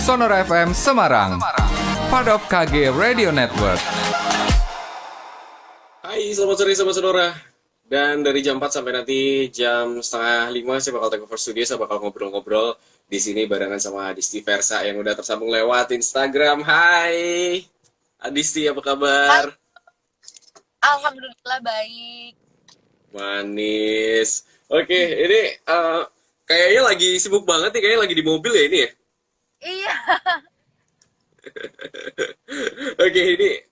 Sonora FM Semarang, part of KG Radio Network. Hai, selamat sore Sobat Sonora. Dan dari jam 4 sampai nanti jam setengah 5 saya bakal take over studio, saya bakal ngobrol-ngobrol di sini barengan sama Adisti Versa yang udah tersambung lewat Instagram. Hai, Adisti, apa kabar? Alhamdulillah baik. Manis. Oke, ini kayaknya lagi sibuk banget nih, kayaknya lagi di mobil ya ini ya? Iya. Oke, ini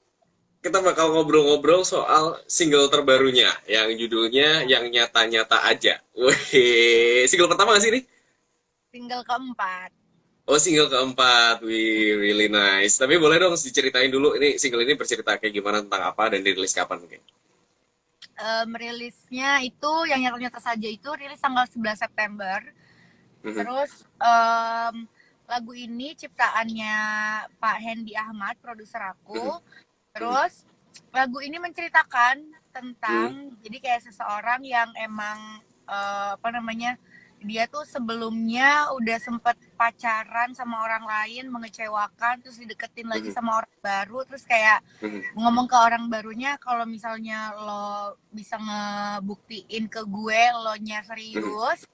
kita bakal ngobrol-ngobrol soal single terbarunya yang judulnya Yang Nyata-Nyata Aja. Wih, single pertama gak sih ini? Single keempat. Oh, single keempat. Wih, really nice. Tapi boleh dong diceritain dulu ini single ini bercerita kayak gimana, tentang apa, dan dirilis kapan mungkin? Rilisnya itu Yang Nyata-Nyata Saja itu rilis tanggal 11 September. Terus lagu ini ciptaannya Pak Hendy Ahmad, produser aku. Terus lagu ini menceritakan tentang jadi kayak seseorang yang emang dia tuh sebelumnya udah sempet pacaran sama orang lain, mengecewakan, terus dideketin lagi sama orang baru, terus kayak ngomong ke orang barunya kalau misalnya lo bisa ngebuktiin ke gue lo nya serius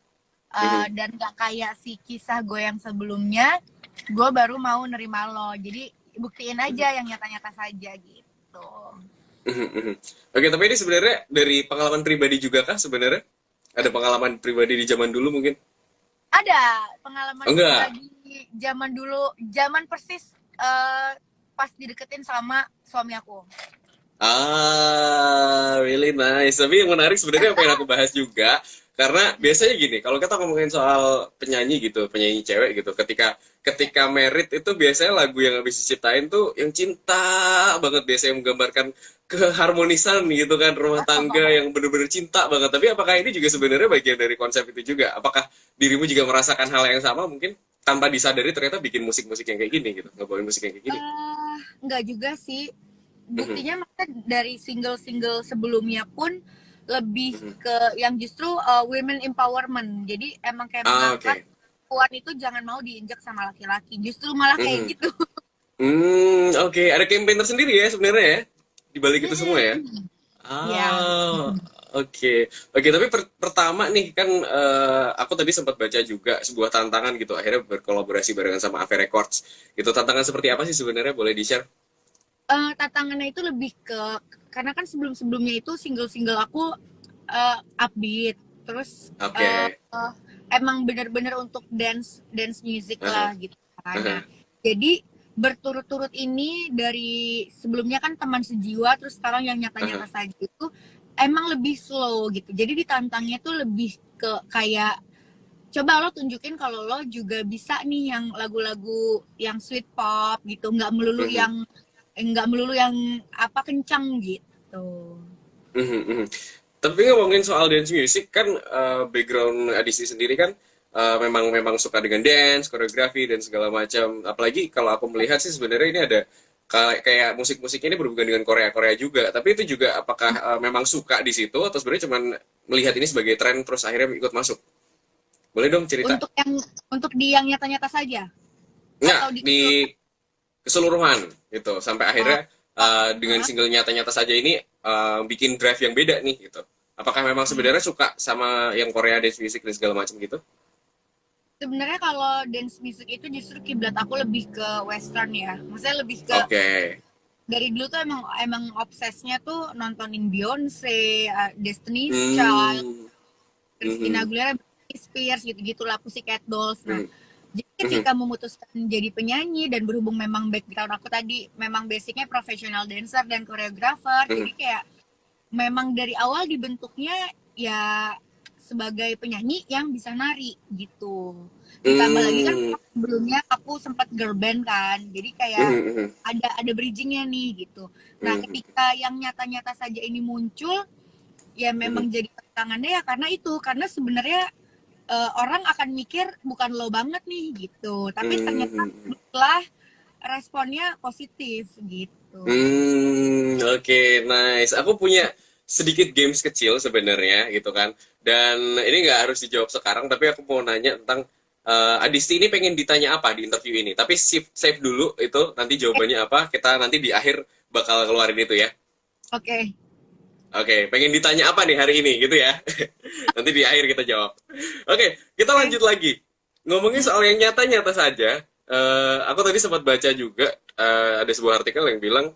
dan gak kayak si kisah gue yang sebelumnya, gue baru mau nerima lo. Jadi buktiin aja yang nyata-nyata saja gitu. Oke, tapi ini sebenarnya dari pengalaman pribadi juga kah sebenarnya? Ada pengalaman pribadi di zaman dulu mungkin? Ada pengalaman pribadi zaman dulu, zaman persis pas dideketin sama suami aku. Really nice. Tapi yang menarik sebenarnya apa yang aku bahas juga, karena biasanya gini, kalau kita ngomongin soal penyanyi gitu, penyanyi cewek gitu, ketika merit itu biasanya lagu yang habis diciptain tuh yang cinta banget, biasanya menggambarkan keharmonisan gitu kan, rumah tangga yang bener-bener cinta banget. Tapi apakah ini juga sebenarnya bagian dari konsep itu juga? Apakah dirimu juga merasakan hal yang sama mungkin, tanpa disadari ternyata bikin musik-musik yang kayak gini gitu, ngebawain musik yang kayak gini? Enggak juga sih. Buktinya maksudnya dari single-single sebelumnya pun lebih ke yang justru women empowerment. Jadi emang kayak mengangkat perempuan itu jangan mau diinjak sama laki-laki. Justru malah kayak gitu. Oke. Ada campaign tersendiri ya sebenarnya ya di balik itu semua ya. Oke. Tapi pertama nih kan aku tadi sempat baca juga sebuah tantangan gitu, akhirnya berkolaborasi barengan sama Ave Records. Itu tantangan seperti apa sih sebenarnya, boleh di-share? Tantangannya itu lebih ke, karena kan sebelum-sebelumnya itu single-single aku upbeat, terus emang bener-bener untuk dance music lah gitu kan. Jadi berturut-turut ini dari sebelumnya kan Teman Sejiwa, terus sekarang Yang Nyata-Nyata Saja itu emang lebih slow gitu. Jadi ditantangnya tuh lebih ke kayak coba lo tunjukin kalau lo juga bisa nih yang lagu-lagu yang sweet pop gitu, nggak melulu yang apa kencang gitu. Tapi ngomongin soal dance music kan, background Adisti sendiri kan memang suka dengan dance, koreografi dan segala macam. Apalagi kalau aku melihat sih sebenarnya ini ada kayak musik-musik ini berhubungan dengan Korea juga. Tapi itu juga apakah memang suka di situ, atau sebenarnya cuman melihat ini sebagai tren terus akhirnya ikut masuk? Boleh dong cerita. Untuk di Yang Nyata-Nyata Saja? Nggak, di keseluruhan gitu, sampai akhirnya dengan single Nyata-Nyata Saja ini bikin drive yang beda nih gitu. Apakah memang sebenarnya suka sama yang Korea dance music dan segala macam gitu? Sebenarnya kalau dance music itu justru kiblat aku lebih ke western ya. Maksudnya lebih ke dari dulu tuh emang obsesnya tuh nontonin Beyonce, Destiny's Child, Christina Aguilera, Britney Spears gitu-gitulah, Pussycat Dolls. Nah, jadi ketika memutuskan jadi penyanyi dan berhubung memang background aku tadi memang basicnya professional dancer dan koreografer, jadi kayak memang dari awal dibentuknya ya sebagai penyanyi yang bisa nari gitu. Ditambah lagi kan sebelumnya aku sempat girl band kan, jadi kayak ada bridgingnya nih gitu. Nah ketika Yang Nyata-Nyata Saja ini muncul, ya memang jadi tantangannya ya karena sebenarnya orang akan mikir bukan lo banget nih gitu, tapi ternyata setelah responnya positif gitu. Oke, nice. Aku punya sedikit games kecil sebenarnya gitu kan, dan ini nggak harus dijawab sekarang, tapi aku mau nanya tentang Adisti ini pengen ditanya apa di interview ini. Tapi save dulu itu, nanti jawabannya apa, kita nanti di akhir bakal keluarin itu ya. Oke. Oke, pengen ditanya apa nih hari ini gitu ya. Nanti di akhir kita jawab. Oke, kita lanjut lagi. Ngomongin soal yang nyata-nyata saja. Aku tadi sempat baca juga ada sebuah artikel yang bilang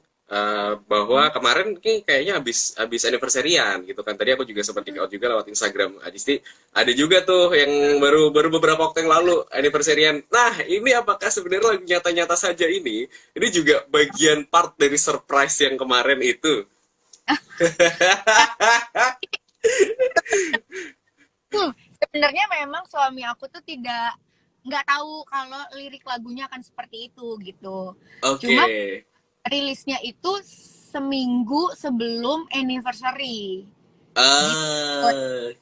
bahwa kemarin nih kayaknya habis anniversary-an gitu kan. Tadi aku juga sempat check out juga lewat Instagram Adisti. Ada juga tuh yang baru beberapa waktu yang lalu anniversary-an. Nah, ini apakah sebenarnya lagu nyata-nyata saja ini juga bagian part dari surprise yang kemarin itu? Sebenarnya memang suami aku tuh nggak tahu kalau lirik lagunya akan seperti itu gitu. Cuma rilisnya itu seminggu sebelum anniversary. Nah,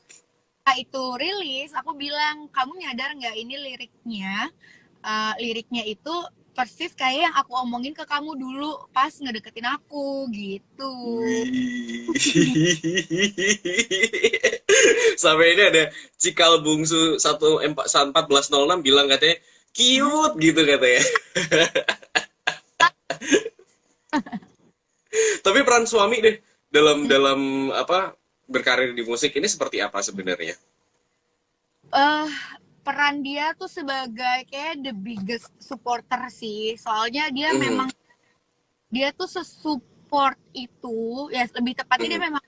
itu rilis, aku bilang, kamu nyadar nggak ini liriknya itu persis kayak yang aku omongin ke kamu dulu pas ngedeketin aku gitu. Sampai ini ada Cikal Bungsu 1406 bilang katanya cute gitu katanya. Tapi peran suami deh dalam apa berkarir di musik ini seperti apa sebenarnya? Peran dia tuh sebagai kayak the biggest supporter sih. Soalnya dia memang dia tuh sesupport itu, ya lebih tepatnya dia memang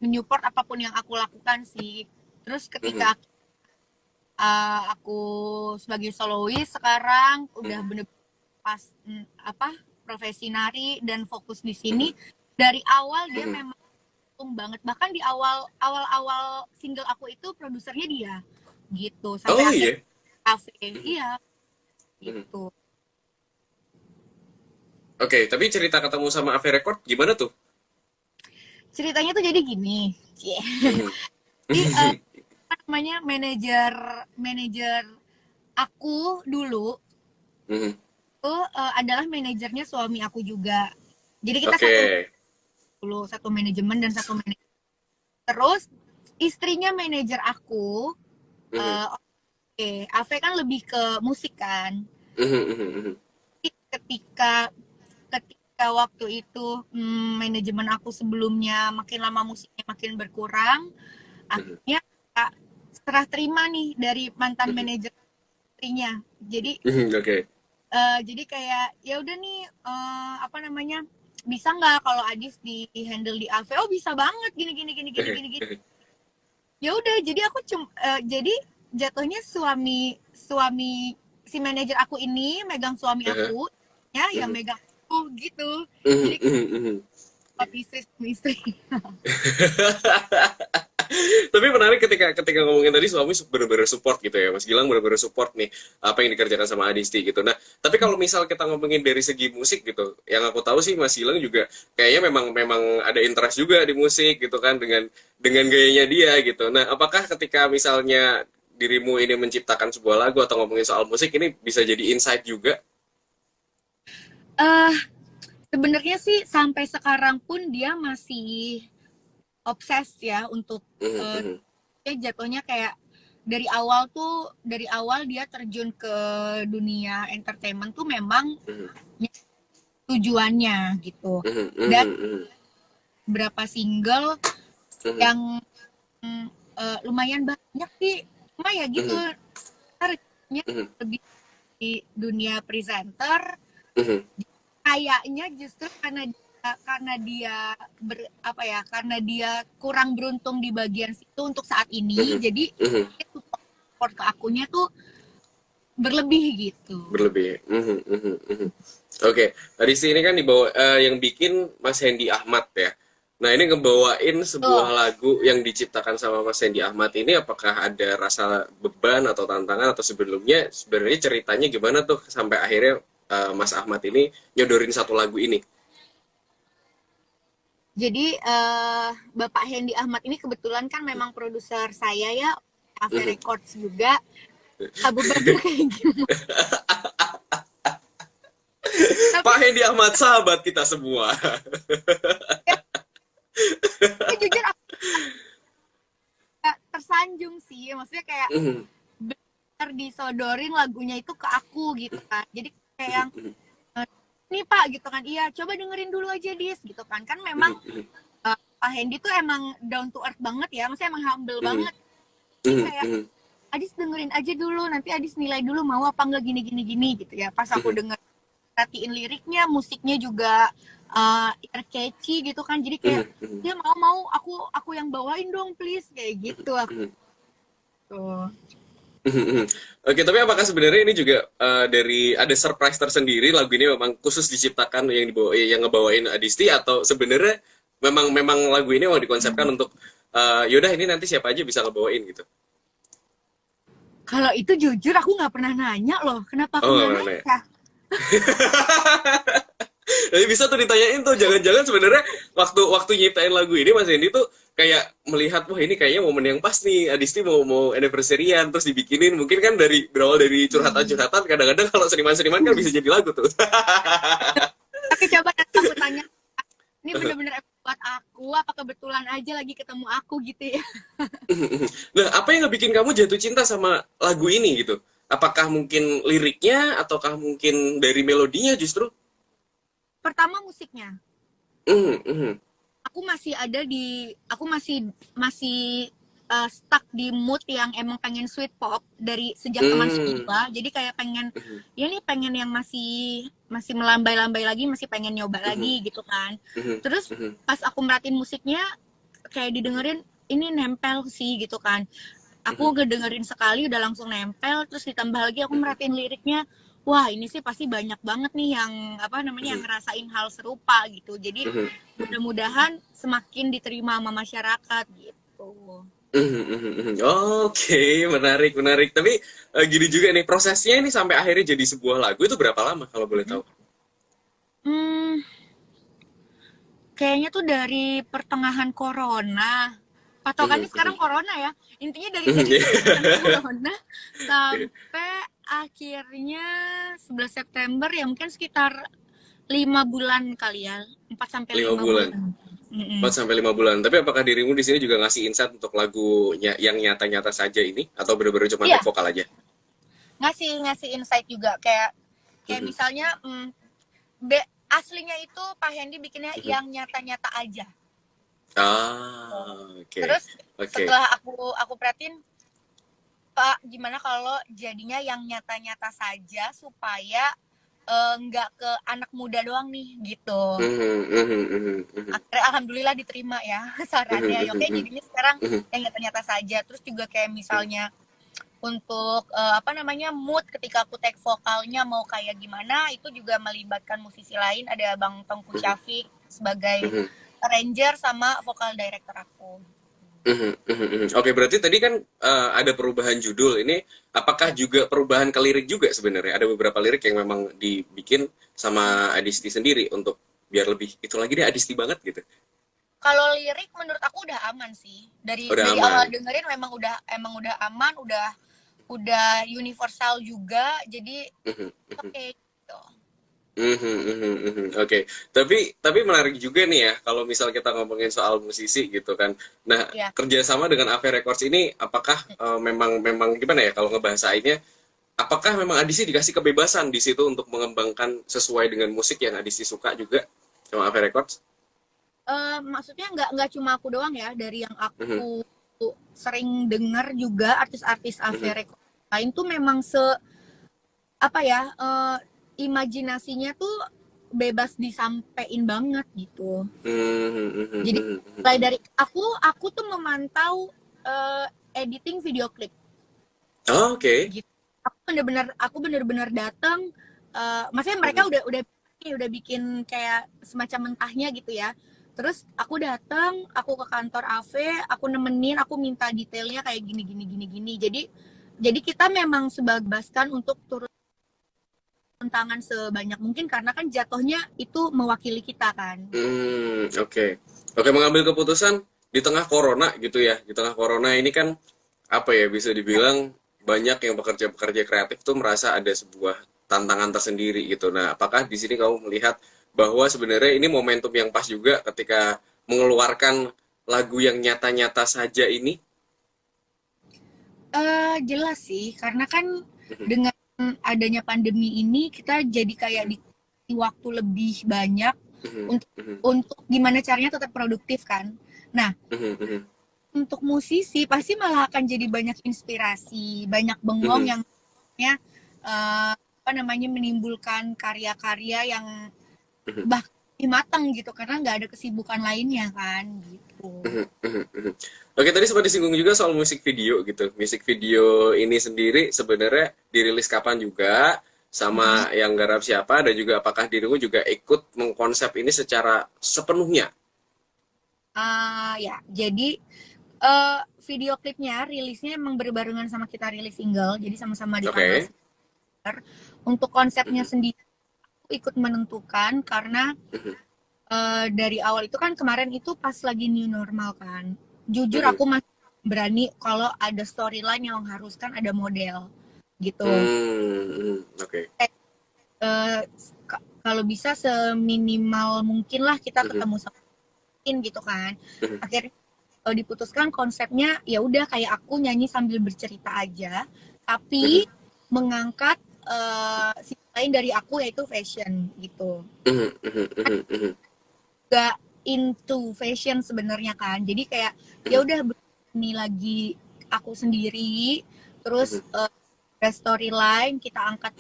menyupport apapun yang aku lakukan sih. Terus ketika aku sebagai solois sekarang udah bener pas profesi nari dan fokus di sini, dari awal dia memang banget. Bahkan di awal single aku itu produsernya dia gitu sampai kafe iya gitu. Oke, tapi cerita ketemu sama Ave Record gimana tuh? Ceritanya tuh jadi gini, jadi namanya manajer aku dulu itu adalah manajernya suami aku juga. Jadi kita satu manajemen dan satu manajer. Terus istrinya manajer aku, Ave kan lebih ke musik kan. Ketika waktu itu manajemen aku sebelumnya makin lama musiknya makin berkurang, akhirnya serah terima nih dari mantan manajer istrinya. Jadi jadi kayak ya udah nih bisa nggak kalau Adis di handle di Ave? Oh bisa banget gini. Ya udah, jadi aku jadi jatuhnya suami si manajer aku ini megang suami aku ya yang megang aku gitu. Jadi istri. Tapi menarik ketika ngomongin tadi suami bener-bener support gitu ya, Mas Gilang bener-bener support nih apa yang dikerjakan sama Adisti gitu. Nah, tapi kalau misal kita ngomongin dari segi musik gitu, yang aku tahu sih Mas Gilang juga kayaknya memang ada interest juga di musik gitu kan dengan gayanya dia gitu. Nah, apakah ketika misalnya dirimu ini menciptakan sebuah lagu atau ngomongin soal musik ini bisa jadi insight juga? Sebenarnya sih sampai sekarang pun dia masih obses ya untuk jatuhnya kayak dari awal dia terjun ke dunia entertainment tuh memang tujuannya gitu. Dan berapa single yang lumayan banyak sih, cuma ya gitu lebih di dunia presenter. Kayaknya justru karena dia kurang beruntung di bagian situ untuk saat ini, jadi support ke akunya tuh berlebih gitu. Oke, tadi sih ini kan dibawa yang bikin Mas Hendy Ahmad ya. Nah ini ngebawain sebuah lagu yang diciptakan sama Mas Hendy Ahmad ini, apakah ada rasa beban atau tantangan atau sebenarnya ceritanya gimana tuh sampai akhirnya Mas Ahmad ini nyodorin satu lagu ini? Jadi Bapak Hendy Ahmad ini kebetulan kan memang produser saya ya, Ave Records juga. Abu Bakar kayak gimana? Pak Hendy Ahmad sahabat kita semua. Jujur aku tersanjung sih, maksudnya kayak disodorin lagunya itu ke aku gitu kan. Jadi kayak yang nih Pak gitu kan, iya coba dengerin dulu aja Dis gitu kan. Kan memang Pak Hendy tuh emang down to earth banget ya, maksudnya emang humble banget. Jadi kayak Adis dengerin aja dulu, nanti Adis nilai dulu mau apa enggak gini gitu ya. Pas aku denger, perhatiin liriknya, musiknya juga catchy gitu kan. Jadi kayak dia mau aku yang bawain dong please kayak gitu aku. Tuh. Oke, tapi apakah sebenarnya ini juga dari ada surprise tersendiri lagu ini memang khusus diciptakan yang ngebawain Adisti atau sebenarnya memang lagu ini mau dikonsepkan untuk yaudah ini nanti siapa aja bisa ngebawain gitu. Kalau itu jujur aku nggak pernah nanya loh, kenapa aku nggak nanya? Jadi bisa tuh ditanyain tuh, jangan-jangan sebenarnya waktu nyiptain lagu ini Mas Hendy tuh kayak melihat wah ini kayaknya momen yang pas nih Adisti mau anniversary-an terus dibikinin, mungkin kan berawal dari curhatan-curhatan, kadang-kadang kalau seniman-seniman kan bisa jadi lagu tuh. Tapi coba nanti aku tanya, ini bener-bener buat aku apa kebetulan aja lagi ketemu aku gitu ya. Nah, apa yang ngebikin kamu jatuh cinta sama lagu ini gitu? Apakah mungkin liriknya ataukah mungkin dari melodinya justru? Pertama musiknya. Aku masih stuck di mood yang emang pengen sweet pop dari sejak teman sekolah. Jadi kayak pengen yang masih melambai-lambai lagi, masih pengen nyoba lagi gitu kan. Terus pas aku merhatiin musiknya kayak didengerin ini nempel sih gitu kan. Aku ngedengerin sekali udah langsung nempel, terus ditambah lagi aku merhatiin liriknya. Wah ini sih pasti banyak banget nih yang yang ngerasain hal serupa gitu. Jadi mudah-mudahan semakin diterima sama masyarakat gitu. Oke, menarik. Tapi gini juga nih, prosesnya ini sampai akhirnya jadi sebuah lagu itu berapa lama kalau boleh tahu? Kayaknya tuh dari pertengahan corona. Patokannya sekarang corona ya. Intinya dari corona sampai akhirnya 11 September ya mungkin sekitar 5 bulan kali ya. 4 sampai 5 bulan. 4 sampai 5 bulan. Tapi apakah dirimu di sini juga ngasih insight untuk lagunya yang nyata-nyata saja ini atau benar-benar cuma vokal aja? Ngasih insight juga kayak misalnya aslinya itu Pak Hendy bikinnya yang nyata-nyata aja. Oke. Terus setelah aku perhatiin Pak gimana kalau jadinya yang nyata-nyata saja supaya nggak ke anak muda doang nih gitu. Akhirnya alhamdulillah diterima ya sarannya. Oke jadinya sekarang yang nyata-nyata saja. Terus juga kayak misalnya untuk mood ketika aku take vokalnya mau kayak gimana itu juga melibatkan musisi lain, ada Bang Tengku Syafiq sebagai arranger sama vokal director aku. Oke, berarti tadi kan ada perubahan judul ini, apakah juga perubahan ke lirik juga sebenarnya? Ada beberapa lirik yang memang dibikin sama Adisti sendiri untuk biar lebih itu lagi deh Adisti banget gitu. Kalau lirik menurut aku udah aman sih. Dari awal dengerin memang udah aman, udah universal juga, jadi oke gitu. Oke. Tapi menarik juga nih ya kalau misal kita ngomongin soal musisi gitu kan. Nah, kerjasama dengan Ave Records ini apakah memang gimana ya kalau ngebahasainnya? Apakah memang Adisti dikasih kebebasan di situ untuk mengembangkan sesuai dengan musik yang Adisti suka juga sama Ave Records? Maksudnya nggak cuma aku doang ya, dari yang aku sering dengar juga artis-artis Ave Records lain tuh memang imajinasinya tuh bebas disampein banget gitu. Jadi mulai dari aku tuh memantau editing video klip. Oke. Gitu. Aku bener-bener datang. Maksudnya mereka udah bikin kayak semacam mentahnya gitu ya. Terus aku datang, aku ke kantor Ave, aku nemenin, aku minta detailnya kayak gini. Jadi kita memang sebebaskan untuk turun tangan sebanyak mungkin karena kan jatuhnya itu mewakili kita kan. Oke, mengambil keputusan di tengah corona gitu ya. Di tengah corona ini kan bisa dibilang banyak yang pekerja kreatif tuh merasa ada sebuah tantangan tersendiri gitu. Nah, apakah di sini kamu melihat bahwa sebenarnya ini momentum yang pas juga ketika mengeluarkan lagu yang nyata-nyata saja ini? Jelas sih, karena kan dengan adanya pandemi ini kita jadi kayak di waktu lebih banyak untuk gimana caranya tetap produktif kan. Nah, untuk musisi pasti malah akan jadi banyak inspirasi, banyak bengong yang apa namanya menimbulkan karya-karya yang bahkan lebih matang gitu karena nggak ada kesibukan lainnya kan gitu. Oke, tadi sempat disinggung juga soal musik video gitu. Musik video ini sendiri sebenarnya dirilis kapan juga, sama yang garap siapa, dan juga apakah dirimu juga ikut mengkonsep ini secara sepenuhnya? Ya, jadi video klipnya rilisnya emang berbarengan sama kita rilis single, jadi sama-sama di tanggal. Untuk konsepnya sendiri aku ikut menentukan karena dari awal itu kan kemarin itu pas lagi new normal kan. Jujur aku masih berani kalau ada storyline yang mengharuskan ada model gitu. Kalau bisa seminimal mungkin lah kita ketemu sama gitu kan. Akhirnya diputuskan konsepnya ya udah kayak aku nyanyi sambil bercerita aja, tapi mengangkat sisi lain dari aku yaitu fashion gitu. Gak into fashion sebenarnya kan, jadi kayak ya udah ini lagi aku sendiri, terus ada storyline kita angkat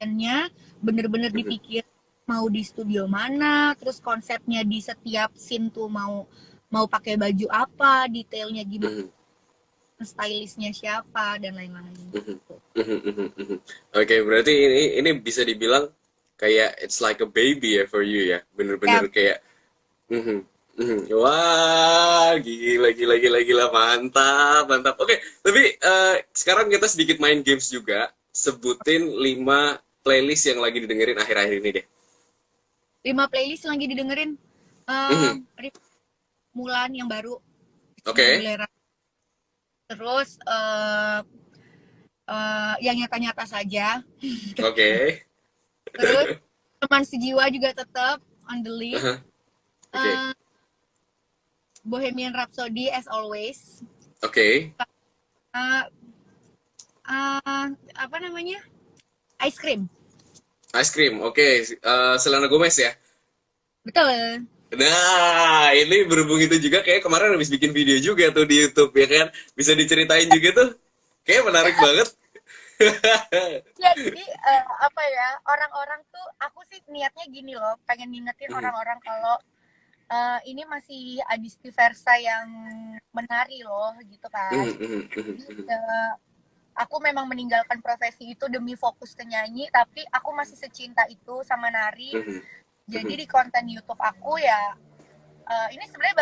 nya bener-bener dipikir mau di studio mana, terus konsepnya di setiap scene tuh mau pakai baju apa, detailnya gimana, stylistnya siapa dan lain-lain. Oke, berarti ini bisa dibilang kayak it's like a baby ya for you ya, bener-bener kayak wah gila mantap. Oke, tapi sekarang kita sedikit main games juga. Sebutin 5 playlist yang lagi didengerin akhir-akhir ini deh. 5 playlist yang lagi didengerin. Mulan yang baru. Terus yang nyata-nyata saja. Terus teman sejiwa juga tetap on the list. Bohemian Rhapsody as always. Apa namanya? Ice cream. Selena Gomez ya. Betul. Nah, ini berhubung itu juga kayak kemarin habis bikin video juga tuh di YouTube ya kan. Bisa diceritain juga tuh. Kayak menarik banget. Ya, jadi apa ya, orang-orang tuh, aku sih niatnya gini loh, pengen ngingetin orang-orang kalau ini masih Adisti Versa yang menari loh gitu kan. Aku memang meninggalkan profesi itu demi fokus ke nyanyi, tapi aku masih secinta itu sama nari. Jadi di konten YouTube aku ya, ini sebenarnya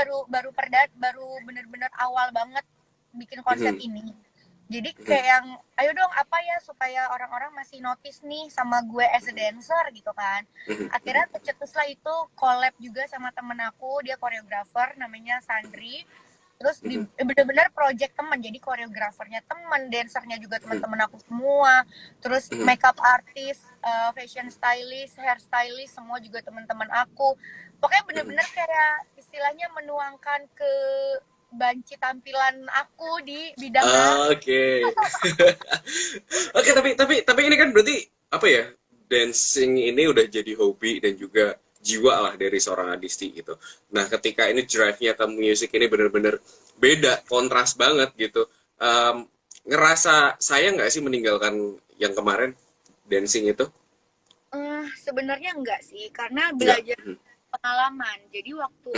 baru bener-bener awal banget bikin konsep ini. Jadi kayak yang, ayo dong apa ya supaya orang-orang masih notice nih sama gue as a dancer gitu kan. Akhirnya tercetuslah itu collab juga sama temen aku, dia koreografer namanya Sandri. Terus bener-bener project teman, jadi koreografernya teman, dancernya juga teman-teman aku semua. Terus makeup artist, fashion stylist, hair stylist, semua juga teman-teman aku. Pokoknya bener-bener kayak istilahnya menuangkan ke banci tampilan aku di bidang Oke, tapi ini kan berarti apa ya, dancing ini udah jadi hobi dan juga jiwa lah dari seorang Adisti gitu. Nah, ketika ini drive-nya ke musik ini bener-bener beda, kontras banget gitu. Ngerasa sayang nggak sih meninggalkan yang kemarin dancing itu? Sebenarnya enggak sih, karena belajar pengalaman. Jadi waktu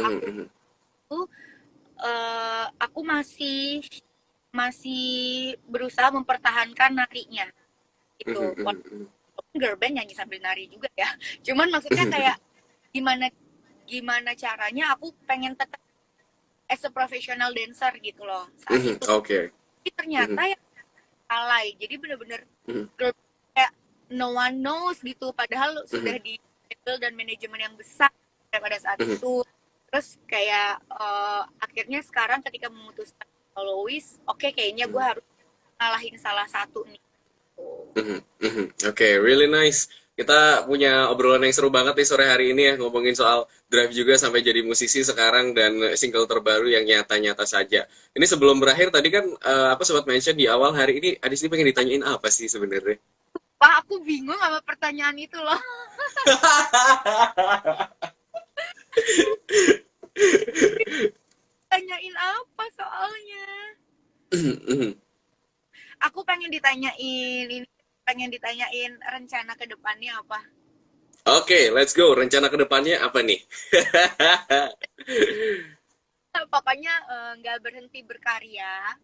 aku masih berusaha mempertahankan narinya itu. Girl band nyanyi sambil nari juga ya. Cuman maksudnya kayak gimana caranya aku pengen tetap as a professional dancer gitu loh saat itu. Tapi ternyata ya alay. Jadi bener-bener girl kayak no one knows gitu. Padahal sudah di label dan manajemen yang besar pada saat itu. Terus kayak akhirnya sekarang ketika memutuskan soloist, kayaknya gue harus ngalahin salah satu nih. Really nice. Kita punya obrolan yang seru banget nih sore hari ini ya, ngomongin soal Drive juga sampai jadi musisi sekarang dan single terbaru yang nyata-nyata saja. Ini sebelum berakhir tadi kan apa sempat mention di awal hari ini Adisti pengen ditanyain apa sih sebenarnya? Pak, aku bingung sama pertanyaan itu loh. Tanyain apa soalnya? Aku pengen ditanyain rencana ke depannya apa. Oke, let's go. Rencana ke depannya apa nih? Pokoknya nggak berhenti berkarya,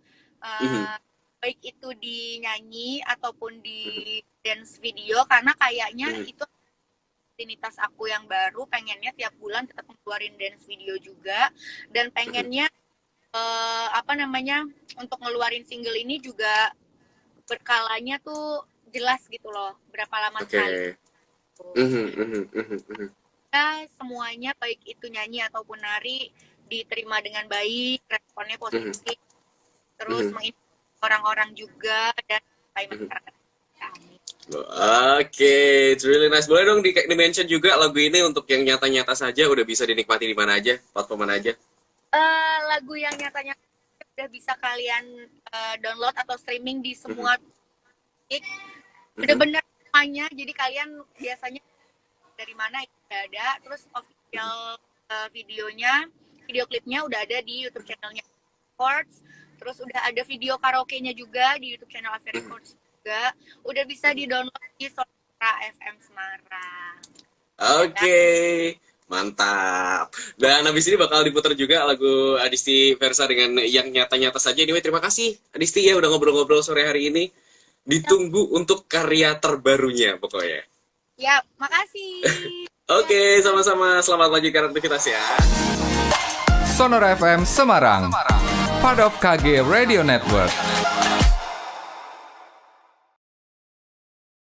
baik itu di nyanyi ataupun di dance video, karena kayaknya itu rutinitas aku yang baru. Pengennya tiap bulan tetap ngeluarin dance video juga, dan pengennya untuk ngeluarin single ini juga berkalanya tuh jelas gitu loh, berapa lama sekali. Semuanya baik itu nyanyi ataupun nari diterima dengan baik, responnya positif, terus menginspirasi orang-orang juga dan masyarakat kami. Oke, it's really nice. Boleh dong di-mention juga lagu ini untuk yang nyata-nyata saja udah bisa dinikmati di mana aja, platform mana aja? Lagu yang nyata-nyata udah bisa kalian download atau streaming di semua bener-bener semuanya. Jadi kalian biasanya dari mana udah ada, terus official video klipnya udah ada di YouTube channelnya Records, terus udah ada video karaoke-nya juga di YouTube channel Avi Records juga, udah bisa di-download di Sonora FM Semarang. Oke. Mantap. Dan habis ini bakal diputar juga lagu Adisti Versa dengan yang nyata-nyata saja. Anyway, terima kasih Adisti ya udah ngobrol-ngobrol sore hari ini. Ditunggu untuk karya terbarunya pokoknya. Ya, makasih. Oke, sama-sama. Selamat melanjutkan aktivitas ya. Sonora FM Semarang, part of KG Radio Network.